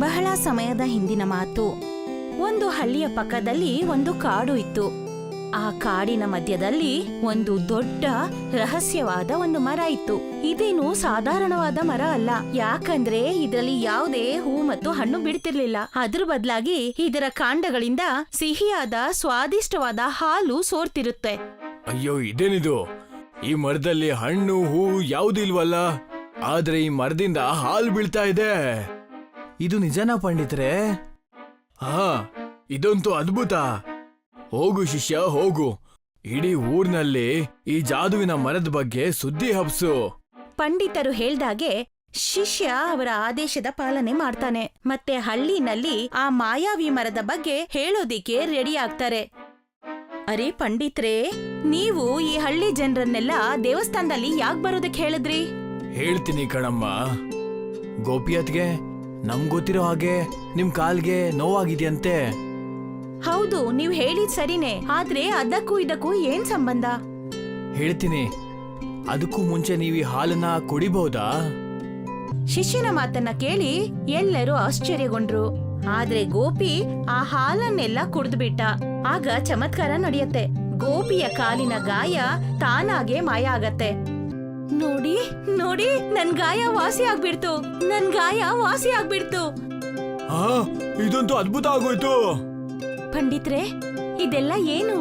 ಬಹಳ ಸಮಯದ ಹಿಂದಿನ ಮಾತು. ಒಂದು ಹಳ್ಳಿಯ ಪಕ್ಕದಲ್ಲಿ ಒಂದು ಕಾಡು ಇತ್ತು. ಆ ಕಾಡಿನ ಮಧ್ಯದಲ್ಲಿ ಒಂದು ದೊಡ್ಡ ರಹಸ್ಯವಾದ ಒಂದು ಮರ ಇತ್ತು. ಇದೇನು ಸಾಧಾರಣವಾದ ಮರ ಅಲ್ಲ, ಯಾಕಂದ್ರೆ ಇದರಲ್ಲಿ ಯಾವುದೇ ಹೂ ಮತ್ತು ಹಣ್ಣು ಬಿಡ್ತಿರ್ಲಿಲ್ಲ. ಅದ್ರ ಬದಲಾಗಿ ಇದರ ಕಾಂಡಗಳಿಂದ ಸಿಹಿಯಾದ ಸ್ವಾದಿಷ್ಟವಾದ ಹಾಲು ಸೋರ್ತಿರುತ್ತೆ. ಅಯ್ಯೋ, ಇದೇನಿದು? ಈ ಮರದಲ್ಲಿ ಹಣ್ಣು ಹೂ ಯಾವ್ದು ಇಲ್ವಲ್ಲ, ಆದ್ರೆ ಈ ಮರದಿಂದ ಹಾಲು ಬೀಳ್ತಾ ಇದೆ. ಇದು ನಿಜನಾ ಪಂಡಿತ್ರೆ? ಹಾ, ಇದಂತೂ ಅದ್ಭುತ. ಹೋಗು ಶಿಷ್ಯ, ಹೋಗು. ಇಡೀ ಊರ್ನಲ್ಲಿ ಈ ಜಾದುವಿನ ಮರದ ಬಗ್ಗೆ ಸುದ್ದಿ ಹಬ್ಸು. ಪಂಡಿತರು ಹೇಳ್ದಾಗೆ ಶಿಷ್ಯ ಅವರ ಆದೇಶದ ಪಾಲನೆ ಮಾಡ್ತಾನೆ. ಮತ್ತೆ ಹಳ್ಳಿನಲ್ಲಿ ಆ ಮಾಯಾವಿ ಮರದ ಬಗ್ಗೆ ಹೇಳೋದಿಕ್ಕೆ ರೆಡಿ ಆಗ್ತಾರೆ. ಅರೆ ಪಂಡಿತ್ರೆ, ನೀವು ಈ ಹಳ್ಳಿ ಜನರನ್ನೆಲ್ಲ ದೇವಸ್ಥಾನದಲ್ಲಿ ಯಾಕೆ ಬರೋದಕ್ಕೆ ಹೇಳಿದ್ರಿ? ಹೇಳ್ತೀನಿ ಕಣಮ್ಮ. ಗೋಪಿಯತ್ಗೆ ನಮ್ಗೊತ್ತಿರೋ ಹಾಗೆ ನಿಮ್ ಕಾಲ್ಗೆ ನೋವಾಗಿದೆಯಂತೆ. ಹೌದು, ನೀವ್ ಹೇಳಿದ್ ಸರಿನೇ. ಆದ್ರೆ ಅದಕ್ಕೂ ಇದಕ್ಕೂ ಏನ್ ಸಂಬಂಧ? ಹೇಳ್ತೀನಿ. ಅದಕ್ಕೂ ಮುಂಚೆ ನೀವು ಈ ಹಾಲನ್ನ ಕುಡಿಬಹುದಾ? ಶಿಷ್ಯನ ಮಾತನ್ನ ಕೇಳಿ ಎಲ್ಲರೂ ಆಶ್ಚರ್ಯಗೊಂಡ್ರು. ಆದ್ರೆ ಗೋಪಿ ಆ ಹಾಲನ್ನೆಲ್ಲ ಕುಡಿದ್ಬಿಟ್ಟ. ಆಗ ಚಮತ್ಕಾರ ನಡೆಯುತ್ತೆ. ಗೋಪಿಯ ಕಾಲಿನ ಗಾಯ ತಾನಾಗೆ ಮಾಯ ಆಗತ್ತೆ. ನೋಡಿ ನೋಡಿ, ನನ್ ಗಾಯ ವಾಸಿ ಆಗ್ಬಿಡ್ತು, ನನ್ ಗಾಯ ವಾಸಿ ಆಗ್ಬಿಡ್ತು. ಇದಂತೂ ಅದ್ಭುತ ಆಗೋಯ್ತು. ಪಂಡಿತ್ರೆ, ಇದೆಲ್ಲ ಏನು?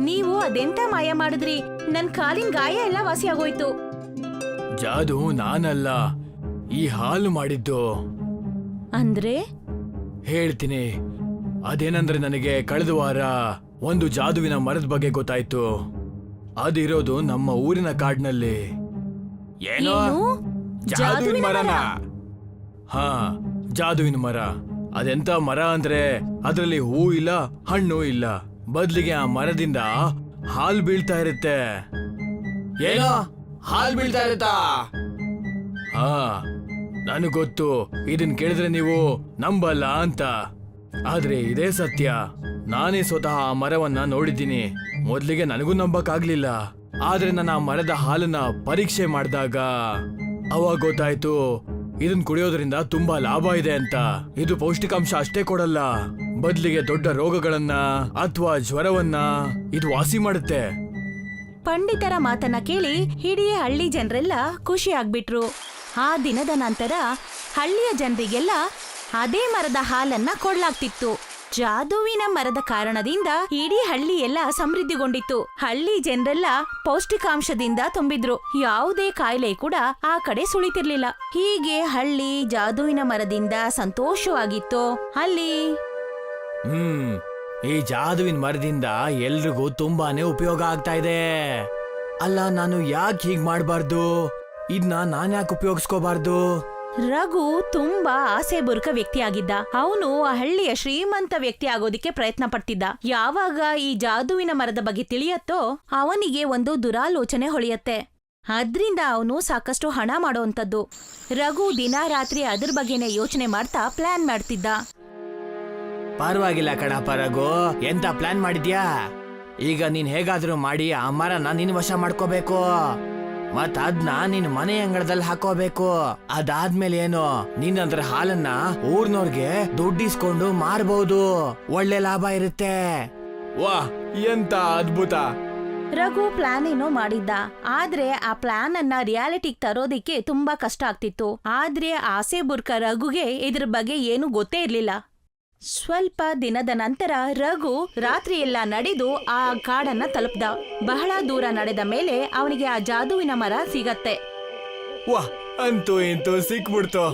ನೀವು ಅದೆಂತ ಮಾಯ ಮಾಡಿದ್ರಿ? ನನ್ ಕಾಲಿನ ಗಾಯ ಎಲ್ಲ ವಾಸಿ ಆಗೋಯ್ತು. ಜಾದು ನಾನಲ್ಲ, ಈ ಹಾಲು ಮಾಡಿದ್ದು. ಅಂದ್ರೆ? ಹೇಳ್ತೀನಿ. ಅದೇನಂದ್ರೆ, ನನಗೆ ಕಳೆದ ವಾರ ಒಂದು ಜಾದುವಿನ ಮರದ ಬಗ್ಗೆ ಗೊತ್ತಾಯ್ತು. ಅದಿರೋದು ನಮ್ಮ ಊರಿನ ಕಾಡಿನಲ್ಲಿ. ಏನೋ ಜಾದುವಿನ ಮರನ? ಹಾ, ಜಾದುವಿನ ಮರ. ಅದೆಂತ ಮರ ಅಂದ್ರೆ ಅದ್ರಲ್ಲಿ ಹೂ ಇಲ್ಲ, ಹಣ್ಣು ಇಲ್ಲ. ಬದ್ಲಿಗೆ ಆ ಮರದಿಂದ ಹಾಲು ಬೀಳ್ತಾ ಇರುತ್ತೆ. ಏನೋ ಹಾಲು ಬೀಳ್ತಾ ಇರುತ್ತಾ? ಹಾ, ನನಗ್ ಗೊತ್ತು. ಇದನ್ ಕೇಳಿದ್ರೆ ನೀವು ನಂಬಲ್ಲ ಅಂತ, ಆದ್ರೆ ಇದೇ ಸತ್ಯ. ನಾನೇ ಸ್ವತಃ ಆ ಮರವನ್ನ ನೋಡಿದ್ದೀನಿ. ಮೊದ್ಲಿಗೆ ನನಗೂ ನಂಬಕ್ಕಾಗ್ಲಿಲ್ಲ. ಆದ್ರೆ ನಾನು ಆ ಮರದ ಹಾಲನ್ನ ಪರೀಕ್ಷೆ ಮಾಡಿದಾಗ ಅವಾಗ ಗೊತ್ತಾಯ್ತು, ಇದನ್ ಕುಡಿಯೋದ್ರಿಂದ ತುಂಬಾ ಲಾಭ ಇದೆ ಅಂತ. ಇದು ಪೌಷ್ಟಿಕಾಂಶ ಅಷ್ಟೇ ಕೊಡಲ್ಲ, ಬದ್ಲಿಗೆ ದೊಡ್ಡ ರೋಗಗಳನ್ನ ಅಥವಾ ಜ್ವರವನ್ನ ಇದು ವಾಸಿ ಮಾಡುತ್ತೆ. ಪಂಡಿತರ ಮಾತನ್ನ ಕೇಳಿ ಇಡೀ ಹಳ್ಳಿ ಜನರೆಲ್ಲ ಖುಷಿ ಆಗ್ಬಿಟ್ರು. ಆ ದಿನದ ನಂತರ ಹಳ್ಳಿಯ ಜನರಿಗೆಲ್ಲ ಅದೇ ಮರದ ಹಾಲನ್ನ ಕೊಡ್ಲಾಗ್ತಿತ್ತು. ಜಾದುವಿನ ಮರದ ಕಾರಣದಿಂದ ಇಡೀ ಹಳ್ಳಿ ಎಲ್ಲ ಸಮೃದ್ಧಿಗೊಂಡಿತ್ತು. ಹಳ್ಳಿ ಜನರೆಲ್ಲ ಪೌಷ್ಟಿಕಾಂಶದಿಂದ ತುಂಬಿದ್ರು. ಯಾವುದೇ ಕಾಯಿಲೆ ಕೂಡ ಆ ಕಡೆ ಸುಳಿತಿರ್ಲಿಲ್ಲ. ಹೀಗೆ ಹಳ್ಳಿ ಜಾದುವಿನ ಮರದಿಂದ ಸಂತೋಷವಾಗಿತ್ತು. ಅಲ್ಲಿ ಈ ಜಾದುವಿನ ಮರದಿಂದ ಎಲ್ರಿಗೂ ತುಂಬಾನೇ ಉಪಯೋಗ ಆಗ್ತಾ ಇದೆ. ಅಲ್ಲ, ನಾನು ಯಾಕೆ ಹೀಗ್ ಮಾಡ್ಬಾರ್ದು? ಇದನ್ನ ನಾನ್ ಯಾಕೆ ಉಪಯೋಗಿಸ್ಕೋಬಾರ್ದು? ರಘು ತುಂಬಾ ಆಸೆ ಬುರುಕ ವ್ಯಕ್ತಿಯಾಗಿದ್ದ. ಅವನು ಆ ಹಳ್ಳಿಯ ಶ್ರೀಮಂತ ವ್ಯಕ್ತಿ ಆಗೋದಿಕ್ಕೆ ಪ್ರಯತ್ನ ಪಡ್ತಿದ್ದ. ಯಾವಾಗ ಈ ಜಾದುವಿನ ಮರದ ಬಗ್ಗೆ ತಿಳಿಯತ್ತೋ ಅವನಿಗೆ ಒಂದು ದುರಾಲೋಚನೆ ಹೊಳೆಯತ್ತೆ. ಅದ್ರಿಂದ ಅವನು ಸಾಕಷ್ಟು ಹಣ ಮಾಡೋಂಥದ್ದು. ರಘು ದಿನ ರಾತ್ರಿ ಅದ್ರ ಬಗ್ಗೆನೆ ಯೋಚನೆ ಮಾಡ್ತಾ ಪ್ಲಾನ್ ಮಾಡ್ತಿದ್ದ. ಪರವಾಗಿಲ್ಲ ಕಣಪ್ಪ ರಘು, ಎಂತ ಪ್ಲಾನ್ ಮಾಡಿದ್ಯಾ? ಈಗ ನೀನ್ ಹೇಗಾದ್ರೂ ಮಾಡಿ ಆ ಮರನ ನಿನ್ ವಶ ಮಾಡ್ಕೋಬೇಕು. ಮತ್ ಅದ್ನ ನಿನ್ ಮನೆ ಅಂಗಳದಲ್ಲಿ ಹಾಕೋಬೇಕು. ಅದಾದ್ಮೇಲೆ ಏನು, ನೀನಂದ್ರ ಹಾಲನ್ನ ಊರ್ನವ್ರಿಗೆ ದುಡ್ಡಿಸ್ಕೊಂಡು ಮಾರ್ಬಹುದು. ಒಳ್ಳೆ ಲಾಭ ಇರುತ್ತೆ. ವಾಹ್, ಎಂತ ಅದ್ಭುತ! ರಘು ಪ್ಲಾನ್ ಏನೋ ಮಾಡಿದ್ದ. ಆದ್ರೆ ಆ ಪ್ಲಾನ್ ಅನ್ನ ರಿಯಾಲಿಟಿಗೆ ತರೋದಿಕ್ಕೆ ತುಂಬಾ ಕಷ್ಟ ಆಗ್ತಿತ್ತು. ಆದ್ರೆ ಆಸೆ ಬುರ್ಕ ರಘುಗೆ ಇದ್ರ ಬಗ್ಗೆ ಏನು ಗೊತ್ತೇ ಇರ್ಲಿಲ್ಲ. ಸ್ವಲ್ಪ ದಿನದ ನಂತರ ರಘು ರಾತ್ರಿ ಎಲ್ಲ ನಡೆದು ಆ ಕಾಡನ್ನ ತಲುಪ್ದ. ಬಹಳ ದೂರ ನಡೆದ ಮೇಲೆ ಅವನಿಗೆ ಆ ಜಾದುವಿನ ಮರ ಸಿಗತ್ತೆ. ವಾಹ್, ಅಂತೂ ಇಂತೂ ಸಿಕ್ಬಿಡ್ತು.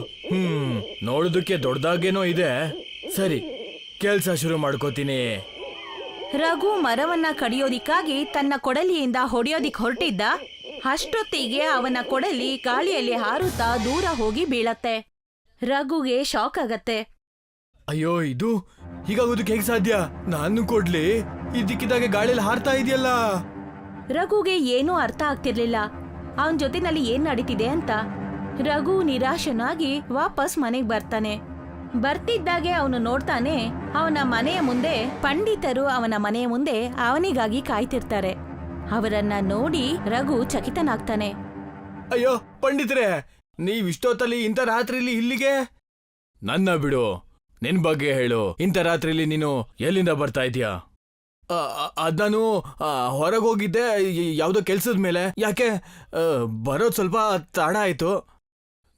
ನೋಡೋದಕ್ಕೆ ದೊಡ್ಡದಾಗೇನೋ ಇದೆ. ಸರಿ, ಕೆಲ್ಸ ಶುರು ಮಾಡ್ಕೋತೀನಿ. ರಘು ಮರವನ್ನ ಕಡಿಯೋದಿಕ್ಕಾಗಿ ತನ್ನ ಕೊಡಲಿಯಿಂದ ಹೊಡೆಯೋದಿಕ್ ಹೊರಟಿದ್ದ. ಅಷ್ಟೊತ್ತಿಗೆ ಅವನ ಕೊಡಲಿ ಗಾಳಿಯಲ್ಲಿ ಹಾರುತ್ತಾ ದೂರ ಹೋಗಿ ಬೀಳತ್ತೆ. ರಘುಗೆ ಶಾಕ್ ಆಗತ್ತೆ. ಅಯ್ಯೋ, ಇದು ಹೀಗಾಗೋದಕ್ಕೆ ಹೇಗೆ ಸಾಧ್ಯ? ನಾನು ಕೊಡ್ಲಿ ಇದಕ್ಕಿದ್ದಾಗೆ ಗಾಳಿಯಲ್ಲಿ ಹಾರ್ತಾ ಇದೆಯಲ್ಲ. ರಘುಗೆ ಏನೂ ಅರ್ಥ ಆಗ್ತಿರ್ಲಿಲ್ಲ ಅವನ್ ಜೊತೆನಲ್ಲಿ ಏನ್ ನಡೀತಿದೆ ಅಂತ. ರಘು ನಿರಾಶನಾಗಿ ವಾಪಸ್ ಮನೆಗ್ ಬರ್ತಾನೆ. ಬರ್ತಿದ್ದಾಗೆ ಅವನು ನೋಡ್ತಾನೆ, ಅವನ ಮನೆಯ ಮುಂದೆ ಪಂಡಿತರು ಅವನ ಮನೆಯ ಮುಂದೆ ಅವನಿಗಾಗಿ ಕಾಯ್ತಿರ್ತಾರೆ. ಅವರನ್ನ ನೋಡಿ ರಘು ಚಕಿತನಾಗ್ತಾನೆ. ಅಯ್ಯೋ ಪಂಡಿತರೇ, ನೀವಿಷ್ಟೊತ್ತಲ್ಲಿ ಇಂಥ ರಾತ್ರಿಲಿ ಇಲ್ಲಿಗೆ? ನನ್ನ ಬಿಡು, ನಿನ್ ಬಗ್ಗೆ ಹೇಳು. ಇಂಥ ರಾತ್ರಿಲಿ ನೀನು ಎಲ್ಲಿಂದ ಬರ್ತಾ ಇದೀಯಾ? ಅದ್ ನಾನು ಹೊರಗೋಗಿದ್ದೆ ಯಾವ್ದೋ ಕೆಲ್ಸದ ಮೇಲೆ. ಯಾಕೆ ಬರೋದ್ ಸ್ವಲ್ಪ ತಡ ಆಯ್ತು.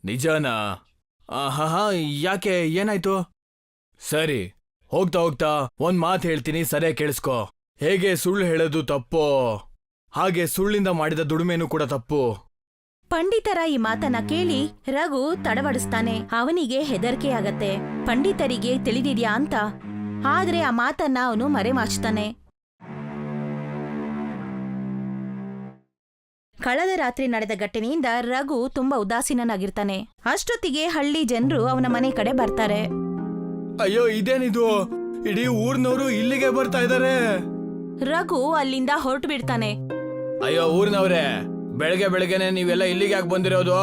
ನಿಜನಾ? ಹಾ, ಯಾಕೆ, ಏನಾಯ್ತು? ಸರಿ, ಹೋಗ್ತಾ ಹೋಗ್ತಾ ಒಂದ್ ಮಾತು ಹೇಳ್ತೀನಿ, ಸರಿಯಾಗಿ ಕೇಳಿಸ್ಕೊ. ಹೇಗೆ ಸುಳ್ಳು ಹೇಳೋದು ತಪ್ಪೋ, ಹಾಗೆ ಸುಳ್ಳಿಂದ ಮಾಡಿದ ದುಡಿಮೆನೂ ಕೂಡ ತಪ್ಪು. ಪಂಡಿತರ ಈ ಮಾತನ್ನ ಕೇಳಿ ರಘು ತಡವಡಿಸ್ತಾನೆ. ಅವನಿಗೆ ಹೆದರಿಕೆ ಆಗತ್ತೆ, ಪಂಡಿತರಿಗೆ ತಿಳಿದಿದ್ಯಾ ಅಂತ. ಆದ್ರೆ ಆ ಮಾತನ್ನ ಅವನು ಮರೆಮಾಚ್ತಾನೆ. ಕಳೆದ ರಾತ್ರಿ ನಡೆದ ಘಟನೆಯಿಂದ ರಘು ತುಂಬಾ ಉದಾಸೀನನಾಗಿರ್ತಾನೆ. ಅಷ್ಟೊತ್ತಿಗೆ ಹಳ್ಳಿ ಜನರು ಅವನ ಮನೆ ಕಡೆ ಬರ್ತಾರೆ. ಅಯ್ಯೋ, ಇದೇನಿದು? ಇಡೀ ಊರ್ನವರು ಇಲ್ಲಿಗೆ ಬರ್ತಾ ಇದಾರೆ. ರಘು ಅಲ್ಲಿಂದ ಹೊರಟು ಬಿಡ್ತಾನೆ. ಅಯ್ಯೋ ಊರ್ನವ್ರೆ, ಬೆಳಗ್ಗೆ ಬೆಳಗ್ಗೆನೆ ನೀವೆಲ್ಲ ಇಲ್ಲಿಗೆ ಯಾಕೆ ಬಂದಿರೋದು?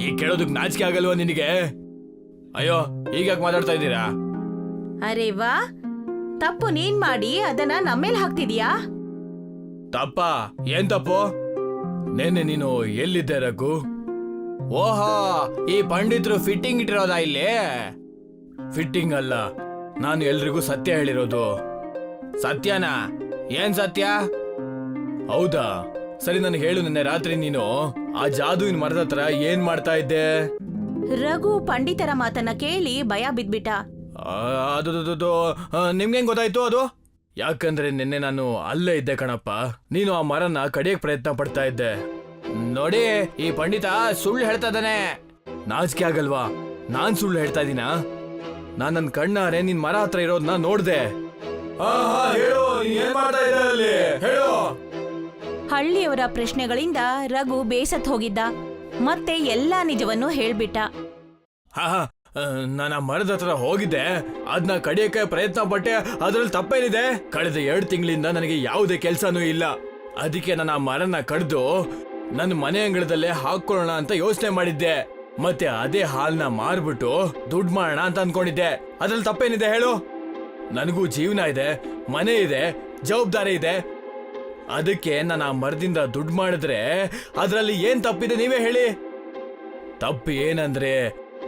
ಈಗ ಕೇಳೋದಕ್ ನಾಚಿಕೆ ಆಗಲ್ವಾ ನಿನಗೆ? ಅಯ್ಯೋ, ಈಗ ಯಾಕೆ ಮಾತಾಡ್ತಾ ಇದ್ದೀರಾ? ಅರೆ ವಾ, ತಪ್ಪು ನೀನ್ ಮಾಡಿ ಅದನ್ನ ನಮ್ಮೇಲ್ ಹಾಕ್ತಿದ್ಯಾ? ತಪ್ಪ? ಏನ್ ತಪ್ಪು? ನೆನ್ನೆ ನೀನು ಎಲ್ಲಿದ್ದೆ ರಘು? ಓಹೋ, ಈ ಪಂಡಿತರು ಫಿಟ್ಟಿಂಗ್ ಇಟ್ಟಿರೋದಾ ಇಲ್ಲಿ? ಫಿಟ್ಟಿಂಗ್ ಅಲ್ಲ, ನಾನು ಎಲ್ರಿಗೂ ಸತ್ಯ ಹೇಳಿರೋದು. ಸತ್ಯನಾ? ಏನ್ ಸತ್ಯ? ಹೌದಾ, ಸರಿ ನನಗೆ ಹೇಳು, ನಿನ್ನೆ ರಾತ್ರಿ ನೀನು ಆ ಜಾದುವಿನ ಮರದ ಹತ್ರ ಏನ್ ಮಾಡ್ತಾ ಇದ್ದೆ? ರಘು ಪಂಡಿತರ ಮಾತನ್ನ ಕೇಳಿ ಭಯ ಬಿದ್ಬಿಟ್ಟ. ಅದು ನಿಮ್ಗೇನ್ ಗೊತ್ತಾಯ್ತು ಅದು? ಯಾಕಂದ್ರೆ ನಿನ್ನೆ ನಾನು ಅಲ್ಲೇ ಇದ್ದೆ ಕಣಪ್ಪ. ನೀನು ಆ ಮರನ ಕಡಿಯಕ್ ಪ್ರಯತ್ನ ಪಡ್ತಾ ಇದ್ದೆ. ನೋಡಿ, ಈ ಪಂಡಿತ ಸುಳ್ಳು ಹೇಳ್ತಾ ಇದ್ದಾನೆ. ನಾಚಿಕೆ ಆಗಲ್ವಾ? ನಾನ್ ಸುಳ್ಳು ಹೇಳ್ತಾ ಇದೀನಾ? ನಾನ್ ನನ್ ಕಣ್ಣಾರೆ ನಿನ್ ಮರ ಹತ್ರ ಇರೋದನ್ನ ನೋಡ್ದೆ. ಹಳ್ಳಿಯವರ ಪ್ರಶ್ನೆಗಳಿಂದ ರಘು ಬೇಸತ್ ಹೋಗಿದ್ದ. ಮತ್ತೆ ಎಲ್ಲಾ ನಿಜವನ್ನು ಹೇಳ್ಬಿಟ್ಟ. ನಾನು ಆ ಮರದ ಹತ್ರ ಹೋಗಿದ್ದೆ, ಅದನ್ನ ಕಡಿಯಕ್ಕೆ ಪ್ರಯತ್ನ ಪಟ್ಟೆ. ಅದ್ರಲ್ಲಿ ತಪ್ಪೇನಿದೆ? ಕಳೆದ 2 ತಿಂಗಳಿಂದ ನನಗೆ ಯಾವುದೇ ಕೆಲ್ಸನೂ ಇಲ್ಲ. ಅದಕ್ಕೆ ನಾನು ಆ ಮರನ ಕಡ್ದು ನನ್ನ ಮನೆ ಅಂಗಳದಲ್ಲೇ ಹಾಕೊಳ್ಳೋಣ ಅಂತ ಯೋಚನೆ ಮಾಡಿದ್ದೆ. ಮತ್ತೆ ಅದೇ ಹಾಲ್ನ ಮಾರ್ಬಿಟ್ಟು ದುಡ್ಡು ಮಾಡೋಣ ಅಂತ ಅನ್ಕೊಂಡಿದ್ದೆ. ಅದ್ರಲ್ಲಿ ತಪ್ಪೇನಿದೆ ಹೇಳು? ನನಗೂ ಜೀವನ ಇದೆ, ಮನೆ ಇದೆ, ಜವಾಬ್ದಾರಿ ಇದೆ. ಅದಕ್ಕೆ ನಾನು ಆ ಮರದಿಂದ ದುಡ್ಡು ಮಾಡಿದ್ರೆ ಅದ್ರಲ್ಲಿ ಏನ್ ತಪ್ಪಿದೆ ನೀವೇ ಹೇಳಿ? ತಪ್ಪು ಏನಂದ್ರೆ,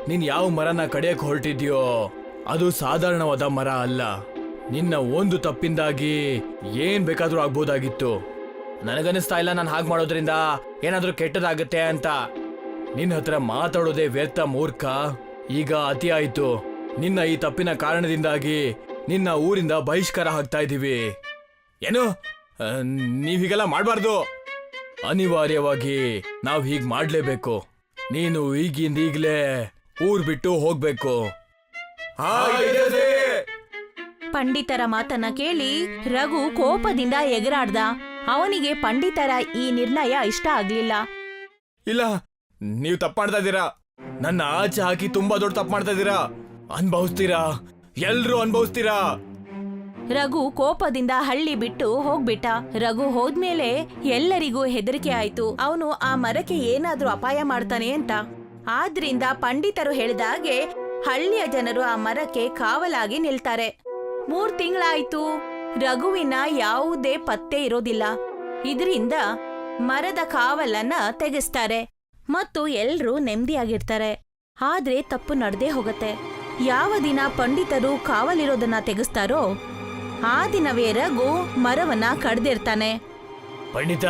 ನೀನ್ ಯಾವ ಮರನ ಕಡಿಯಕ್ ಹೊರಟಿದ್ಯೋ ಅದು ಸಾಧಾರಣವಾದ ಮರ ಅಲ್ಲ. ನಿನ್ನ ಒಂದು ತಪ್ಪಿಂದಾಗಿ ಏನ್ ಬೇಕಾದ್ರೂ ಆಗ್ಬೋದಾಗಿತ್ತು. ನನಗನ್ನಿಸ್ತಾ ಇಲ್ಲ ನಾನು ಹಾಗೆ ಮಾಡೋದ್ರಿಂದ ಏನಾದ್ರೂ ಕೆಟ್ಟದಾಗತ್ತೆ ಅಂತ. ನಿನ್ನ ಹತ್ರ ಮಾತಾಡೋದೇ ವ್ಯರ್ಥ ಮೂರ್ಖ. ಈಗ ಅತಿ ಆಯ್ತು. ನಿನ್ನ ಈ ತಪ್ಪಿನ ಕಾರಣದಿಂದಾಗಿ ನಿನ್ನ ಊರಿಂದ ಬಹಿಷ್ಕಾರ ಹಾಕ್ತಾ ಇದೀವಿ. ಏನು? ನೀವ್ ಹೀಗೆಲ್ಲ ಮಾಡ್ಬಾರ್ದು. ಅನಿವಾರ್ಯವಾಗಿ ನಾವ್ ಹೀಗ್ ಮಾಡ್ಲೇಬೇಕು. ನೀನು ಈಗಿಂದ ಈಗ್ಲೇ ಊರ್ ಬಿಟ್ಟು ಹೋಗ್ಬೇಕು. ಪಂಡಿತರ ಮಾತನ್ನ ಕೇಳಿ ರಘು ಕೋಪದಿಂದ ಎಗರಾಡ್ದ. ಅವನಿಗೆ ಪಂಡಿತರ ಈ ನಿರ್ಣಯ ಇಷ್ಟ ಆಗ್ಲಿಲ್ಲ. ಇಲ್ಲ, ನೀವು ತಪ್ಪು ಮಾಡ್ತಾ ಇದ್ದೀರಾ. ನನ್ನ ಆಚೆ ಹಾಕಿ ತುಂಬಾ ದೊಡ್ಡ ತಪ್ಪು ಮಾಡ್ತಾ ಇದ್ದೀರಾ. ಅನ್ಭವಿಸ್ತೀರಾ, ಎಲ್ರೂ ಅನ್ಭವಿಸ್ತೀರಾ. ರಘು ಕೋಪದಿಂದ ಹಳ್ಳಿ ಬಿಟ್ಟು ಹೋಗ್ಬಿಟ್ಟ. ರಘು ಹೋದ್ಮೇಲೆ ಎಲ್ಲರಿಗೂ ಹೆದರಿಕೆ ಆಯ್ತು. ಅವನು ಆ ಮರಕ್ಕೆ ಏನಾದ್ರೂ ಅಪಾಯ ಮಾಡ್ತಾನೆ ಅಂತ. ಆದ್ರಿಂದ ಪಂಡಿತರು ಹೇಳಿದ ಹಾಗೆ ಹಳ್ಳಿಯ ಜನರು ಆ ಮರಕ್ಕೆ ಕಾವಲಾಗಿ ನಿಲ್ತಾರೆ. 3 ತಿಂಗಳಾಯ್ತು, ರಘುವಿನ ಯಾವುದೇ ಪತ್ತೆ ಇರೋದಿಲ್ಲ. ಇದರಿಂದ ಮರದ ಕಾವಲನ್ನ ತೆಗೆಸ್ತಾರೆ ಮತ್ತು ಎಲ್ರೂ ನೆಮ್ಮದಿಯಾಗಿರ್ತಾರೆ. ಆದ್ರೆ ತಪ್ಪು ನಡೆದೇ ಹೋಗತ್ತೆ. ಯಾವ ದಿನ ಪಂಡಿತರು ಕಾವಲಿರೋದನ್ನ ತೆಗೆಸ್ತಾರೋ ಆ ದಿನವೇ ರಘು ಮರವನ್ನ ಕಡ್ದಿರ್ತಾನೆ. ಪಂಡಿತ,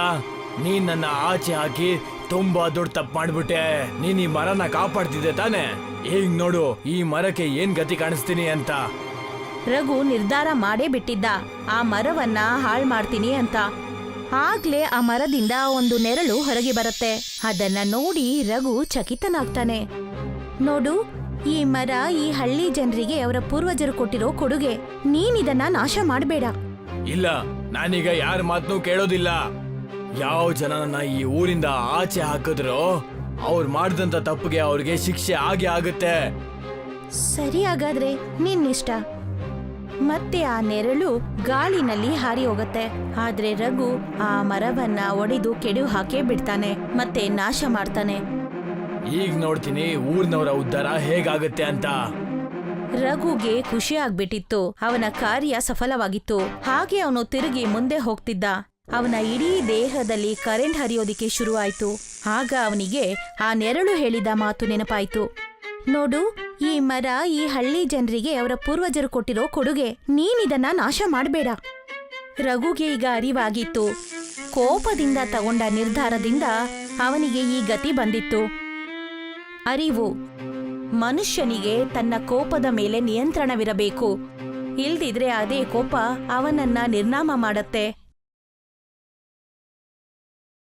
ನೀನ್ ನನ್ನ ಆಚೆ ಹಾಕಿ ತುಂಬಾ ದೊಡ್ಡ ತಪ್ಪು ಮಾಡ್ಬಿಟ್ಟೆ. ನೀನ್ ಈ ಮರನ ಕಾಪಾಡ್ತಿದ್ದೆ ತಾನೆ? ಈಗ ನೋಡು ಈ ಮರಕ್ಕೆ ಏನ್ ಗತಿ ಕಾಣಿಸ್ತೀನಿ ಅಂತ. ರಘು ನಿರ್ಧಾರ ಮಾಡೇ ಬಿಟ್ಟಿದ್ದ, ಆ ಮರವನ್ನ ಹಾಳ್ ಮಾಡ್ತೀನಿ ಅಂತ. ಆಗ್ಲೇ ಆ ಮರದಿಂದ ಒಂದು ನೆರಳು ಹೊರಗೆ ಬರುತ್ತೆ. ಅದನ್ನ ನೋಡಿ ರಘು ಚಕಿತನಾಗ್ತಾನೆ. ನೋಡು, ಈ ಮರ ಈ ಹಳ್ಳಿ ಜನರಿಗೆ ಅವರ ಪೂರ್ವಜರು ಕೊಟ್ಟಿರೋ ಕೊಡುಗೆ. ನೀನಿದನ್ನ ನಾಶ ಮಾಡಬೇಡ. ಇಲ್ಲ, ನಾನೀಗ ಯಾರ ಮಾತನ್ನೂ ಕೇಳೋದಿಲ್ಲ. ಯಾವ ಜನನ ಈ ಊರಿಂದ ಆಚೆ ಹಾಕಿದ್ರೋ ಅವ್ರು ಮಾಡಿದಂತ ತಪ್ಪಿಗೆ ಅವ್ರಿಗೆ ಶಿಕ್ಷೆ ಆಗೇ ಆಗುತ್ತೆ. ಸರಿ, ಹಾಗಾದ್ರೆ ನಿನ್ನಿಷ್ಟ. ಮತ್ತೆ ಆ ನೆರಳು ಗಾಳಿನಲ್ಲಿ ಹಾರಿ ಹೋಗುತ್ತೆ. ಆದ್ರೆ ರಘು ಆ ಮರವನ್ನ ಒಡೆದು ಕೆಡು ಹಾಕೇ ಬಿಡ್ತಾನೆ, ಮತ್ತೆ ನಾಶ ಮಾಡ್ತಾನೆ. ಈಗ ನೋಡ್ತೀನಿ ಊರ್ನವರ ಉದ್ಧಾರ ಹೇಗಾಗತ್ತೆ ಅಂತ. ರಘುಗೆ ಖುಷಿ ಆಗ್ಬಿಟ್ಟಿತ್ತು. ಅವನ ಕಾರ್ಯ ಸಫಲವಾಗಿತ್ತು. ಹಾಗೆ ಅವನು ತಿರುಗಿ ಮುಂದೆ ಹೋಗ್ತಿದ್ದ. ಅವನ ಇಡೀ ದೇಹದಲ್ಲಿ ಕರೆಂಟ್ ಹರಿಯೋದಿಕ್ಕೆ ಶುರು ಆಯ್ತು. ಆಗ ಅವನಿಗೆ ಆ ನೆರಳು ಹೇಳಿದ ಮಾತು ನೆನಪಾಯ್ತು. ನೋಡು, ಈ ಮರ ಈ ಹಳ್ಳಿ ಜನರಿಗೆ ಅವರ ಪೂರ್ವಜರು ಕೊಟ್ಟಿರೋ ಕೊಡುಗೆ. ನೀನಿದನ್ನ ನಾಶ ಮಾಡಬೇಡ. ರಘುಗೆ ಈಗ ಅರಿವಾಗಿತ್ತು. ಕೋಪದಿಂದ ತಗೊಂಡ ನಿರ್ಧಾರದಿಂದ ಅವನಿಗೆ ಈ ಗತಿ ಬಂದಿತ್ತು. ಅರಿವು: ಮನುಷ್ಯನಿಗೆ ತನ್ನ ಕೋಪದ ಮೇಲೆ ನಿಯಂತ್ರಣವಿರಬೇಕು. ಇಲ್ದಿದ್ರೆ ಅದೇ ಕೋಪ ಅವನನ್ನ ನಿರ್ನಾಮ ಮಾಡತ್ತೆ.